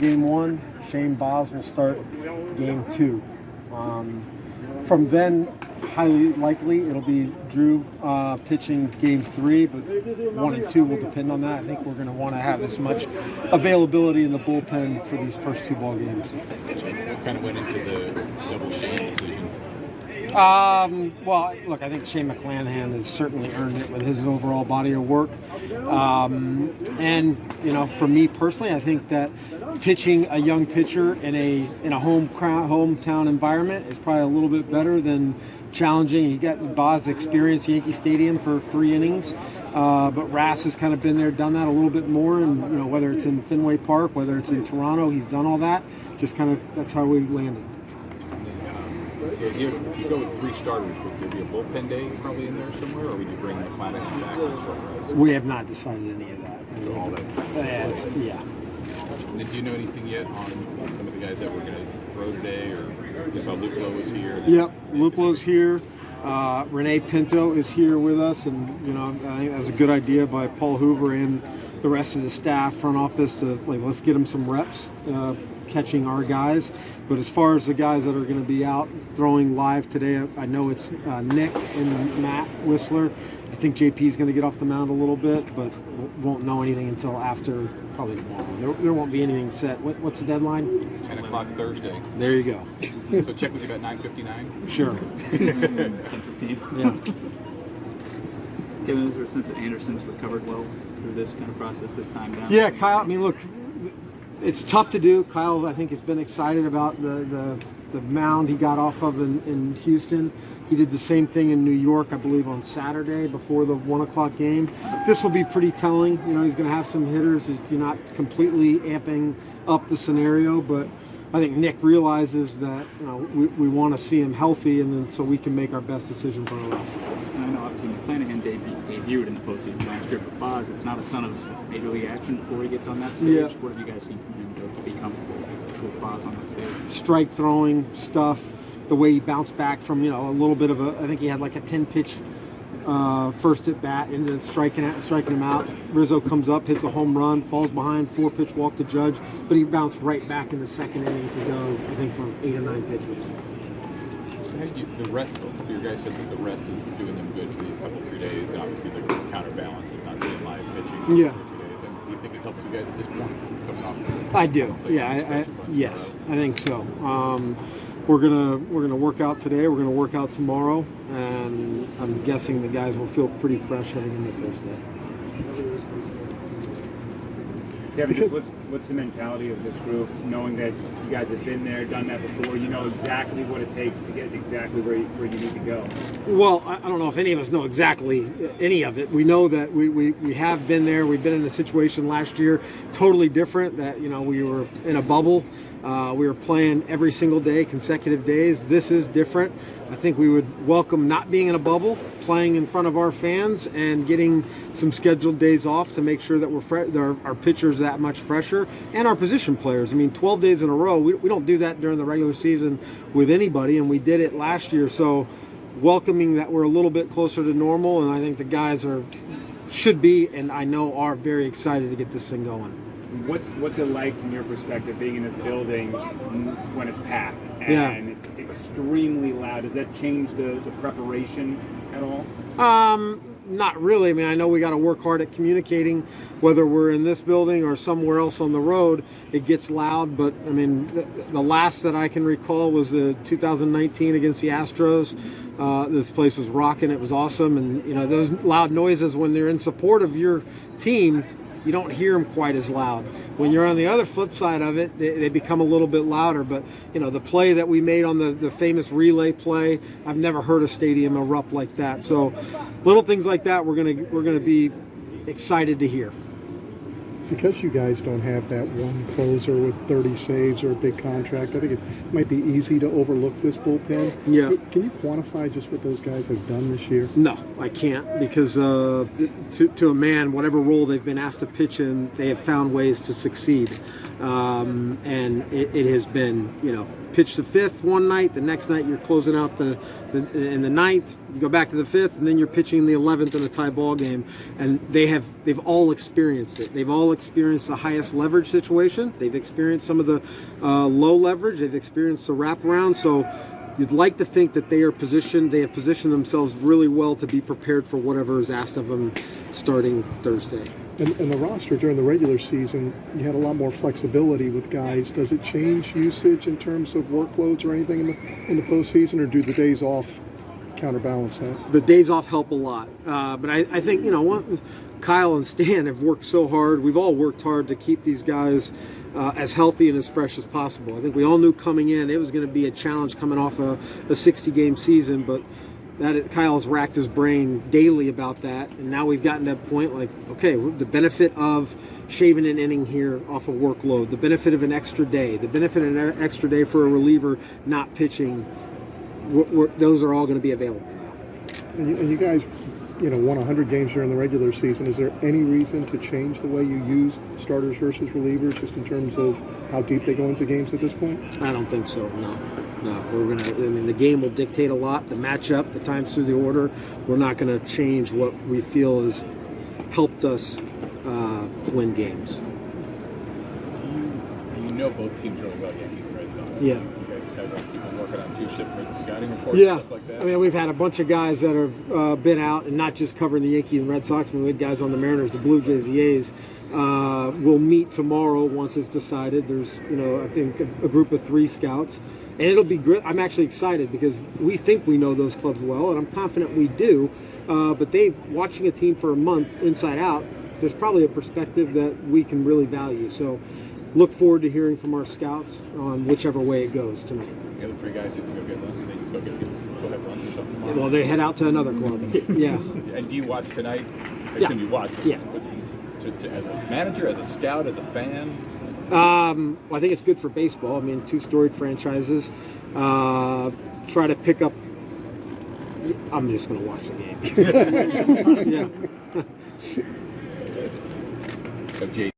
game 1. Shane Boz will start game 2. From then, highly likely it'll be Drew pitching game 3, but 1 and 2 will depend on that. I think we're going to want to have as much availability in the bullpen for these first 2 ball games. What kind of went into the double Shane decision? Well, look, I think Shane McClanahan has certainly earned it with his overall body of work. And, for me personally, I think that pitching a young pitcher in a hometown environment is probably a little bit better than challenging. He got Boz experience Yankee Stadium for 3 innings. But Rass has kind of been there, done that a little bit more. And, whether it's in Fenway Park, whether it's in Toronto, he's done all that. Just kind of, that's how we landed. If you go with 3 starters, would there be a bullpen day probably in there somewhere, or would you bring McClanahan back to short rest? We have not decided any of that. So all that. Yeah. And do you know anything yet on some of the guys that we're going to throw today, or just saw Luplo was here? Yep, Luplo's here. Renee Pinto is here with us, and I think that's a good idea by Paul Hoover and the rest of the staff, front office, to let's get them some reps. Catching our guys. But as far as the guys that are going to be out throwing live today, I know it's Nick and Matt Whistler. I think JP is going to get off the mound a little bit, but won't know anything until after, probably tomorrow. There won't be anything set. What's the deadline? 10 o'clock Thursday. There you go. So check with you about 9:59? Sure. 10:15. Yeah. Kevin, is there a sense that Anderson's recovered well through this kind of process this time down? Yeah, Kyle, look, it's tough to do. Kyle, I think, has been excited about the mound he got off of in Houston. He did the same thing in New York, I believe, on Saturday before the 1 o'clock game. This will be pretty telling. He's going to have some hitters. You're not completely amping up the scenario, but I think Nick realizes that we want to see him healthy, and then so we can make our best decision for our roster. And I know obviously McClanahan debuted in the postseason last year, but Boz, it's not a ton of major league action before he gets on that stage. Yeah. What have you guys seen from him to be comfortable with Boz on that stage? Strike throwing stuff, the way he bounced back from a little bit of I think he had like a 10-pitch first at bat, into striking him out. Rizzo comes up, hits a home run, falls behind, 4-pitch walk to Judge, but he bounced right back in the second inning to go, I think, for 8 or 9 pitches. The rest of your guys said that the rest is doing them good for these couple 3 days, and obviously the counterbalance is not seeing live pitching. Yeah. For 2 days. And do you think it helps you guys at this point coming off? I do. Yeah. Yes, I think so. We're gonna work out today. We're gonna work out tomorrow, and I'm guessing the guys will feel pretty fresh heading into Thursday. Kevin, just what's the mentality of this group, knowing that you guys have been there, done that before, you know exactly what it takes to get exactly where you need to go? Well, I don't know if any of us know exactly any of it. We know that we have been there. We've been in a situation last year, totally different, that we were in a bubble. We were playing every single day, consecutive days. This is different. I think we would welcome not being in a bubble, playing in front of our fans, and getting some scheduled days off to make sure that our pitchers that much fresher, and our position players. 12 days in a row, we don't do that during the regular season with anybody, and we did it last year. So welcoming that we're a little bit closer to normal, and I think the guys should be, and I know are, very excited to get this thing going. What's it like from your perspective being in this building when it's packed and it's extremely loud? Does that change the preparation at all? Not really. I know we got to work hard at communicating, whether we're in this building or somewhere else on the road. It gets loud, but the last that I can recall was the 2019 against the Astros. This place was rocking. It was awesome, and those loud noises when they're in support of your team, you don't hear them quite as loud. When you're on the other flip side of it, they become a little bit louder. But the play that we made on the famous relay play, I've never heard a stadium erupt like that. So little things like that we're gonna be excited to hear. Because you guys don't have that one closer with 30 saves or a big contract, I think it might be easy to overlook this bullpen. Yeah. Can you quantify just what those guys have done this year? No, I can't, because to a man, whatever role they've been asked to pitch in, they have found ways to succeed. And it has been, pitch the 5th one night, the next night you're closing out in the 9th, you go back to the 5th, and then you're pitching the 11th in a tie ball game. And they've all experienced it. They've all experienced the highest leverage situation. They've experienced some of the low leverage. They've experienced the wraparound. So you'd like to think that they have positioned themselves really well to be prepared for whatever is asked of them starting Thursday. And the roster during the regular season, you had a lot more flexibility with guys. Does it change usage in terms of workloads or anything in the postseason, or do the days off counterbalance that? The days off help a lot, but I think Kyle and Stan have worked so hard. We've all worked hard to keep these guys as healthy and as fresh as possible. I think we all knew coming in it was going to be a challenge coming off a 60-game season, but Kyle's racked his brain daily about that, and now we've gotten to a point like, okay, the benefit of shaving an inning here off a workload, the benefit of an extra day, the benefit of an extra day for a reliever not pitching, those are all going to be available now. And you guys, won 100 games during the regular season. Is there any reason to change the way you use starters versus relievers, just in terms of how deep they go into games at this point? I don't think so. No. The game will dictate a lot. The matchup, the times through the order. We're not going to change what we feel has helped us win games. Both teams really well, Yankees and Red Sox. Yeah. You guys have people working on 2 shipment scouting reports, Yeah. stuff like that. I mean, we've had a bunch of guys that have been out, and not just covering the Yankees and Red Sox. I mean, we had guys on the Mariners, the Blue Jays, the A's. We'll meet tomorrow once it's decided. There's, I think a group of 3 scouts, and it'll be great. I'm actually excited because we think we know those clubs well, and I'm confident we do. But watching a team for a month inside out, there's probably a perspective that we can really value. So look forward to hearing from our scouts on whichever way it goes tonight. The other 3 guys just to go get lunch. They just go have lunch or something tomorrow. Well, they head out to another club. Yeah. And do you watch tonight? I Yeah. assume you watch. Yeah. As a manager, as a scout, as a fan? Well, I think it's good for baseball. I mean, 2 storied franchises. Try to pick up. I'm just going to watch the game. Yeah. Of J.